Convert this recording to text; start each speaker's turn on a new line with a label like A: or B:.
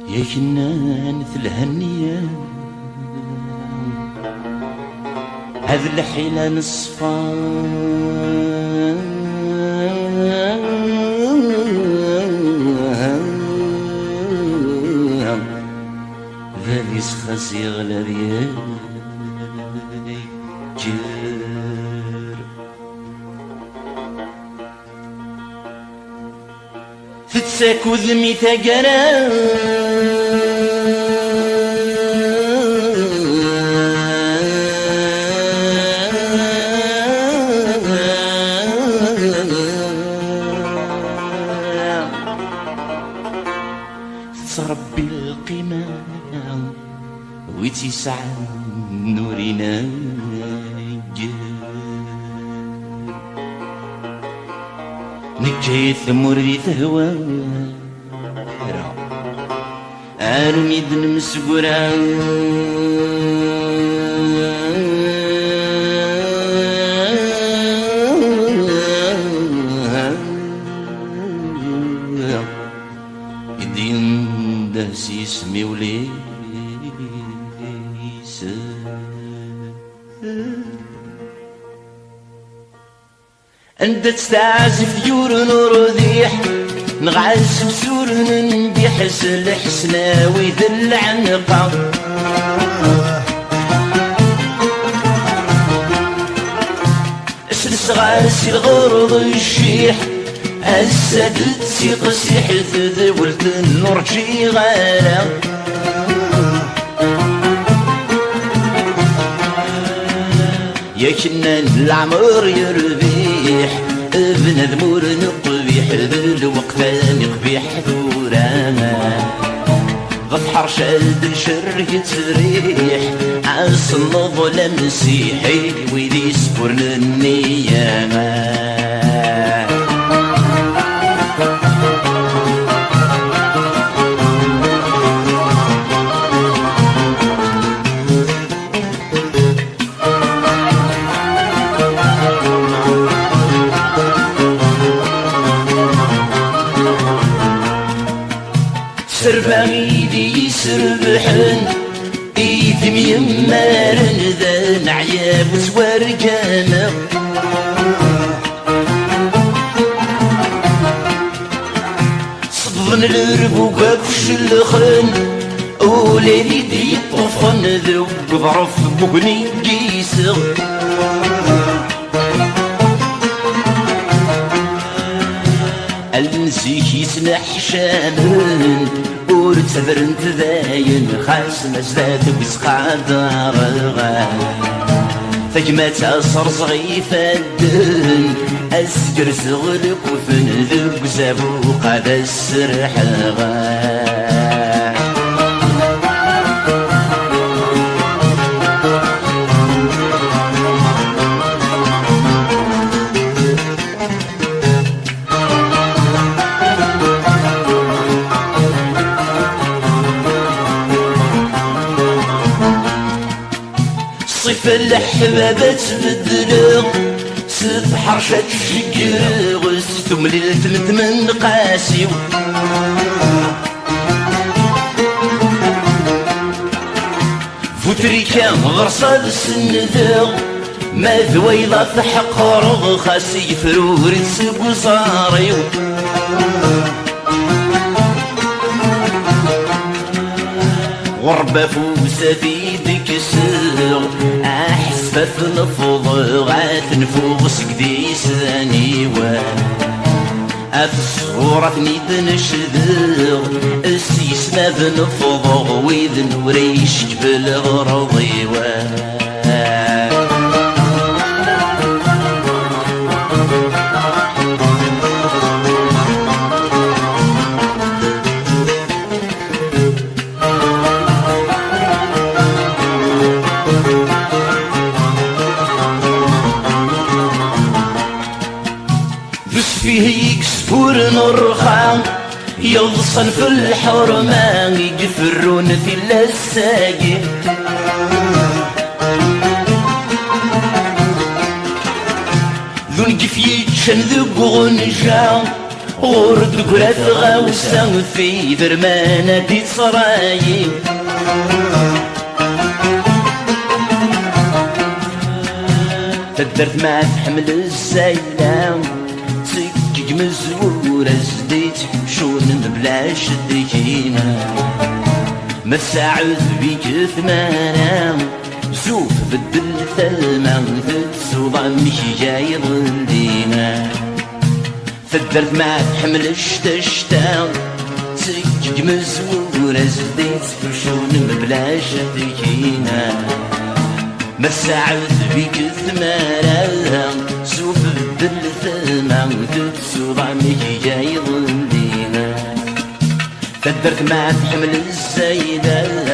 A: يا كنان الهنية هذا الحيلة نصفى ذالي سخاسي غلبي جير تتساكو ذمي تقرا تربي القمة وتسعى نورنا نكيث مريث هوا أرميد مسقورا يدين دهس اسمي وليس أنت تستعزف يور نور ذيح نغعز بسور نبيحس الحسنى ويذل عنقا اسل صغارسي الغرض الشيح السد تسيق سيح ذولت النور شي غالا يا كنان العمر يربيح ابن ذمور نقبيح بالوقفة نقبيح ذورانا ضفحر شاد شر يتريح عاس النظل مسيحي ويدي سبور النيامة سربايدي يسربحن ايثم يمارن ذا نعياب وزوارقانا صدفن الربو قفش الخن وليدي دي طفن ذو ظرف بقني قيسر النسيك يسنح شامن ورتبرن تذاين خاس مزداد وسقع دار الغال فجمة أصر صغيفة الدن أسجر صغلك وفن ذوق زابوق هذا السرح الغال صيف الحبابة تبدلو ست حرشة تشقر غستم ليلة من قاسيو فوتريكا غرصة السندو ما ذويضة في حق رغخاسي فروري تسقو صاريو غربة فوسة في ذيك السر أحسفة نفض غاث نفوس قديس ذانيوان أفصورة نيد نشذر السيس ما ذنفض ويذ نوريش جبل غرضيوان فيه يكسبور نرخان يغصن في الحرمان يقفرون في اللساقي ذو القفيت شن ذو غنجان غورد قرات غاوسة في درمانة دي صرايب تدرت مع حمل الزايلة سكك مزورة زديت شون بلاش ديكينا ما ساعد بيك ثمانة زوف بدل ثلمة تتسوض عمك جاي ظلينا تدرت مع حمل الشتا سكك مزورة زديت شون بلاش ديكينا ما ساعد بيك ثمانة سوف بدل ثلمة تتسوض عمك جاي ظلينا تدرت مع حمل الزايدة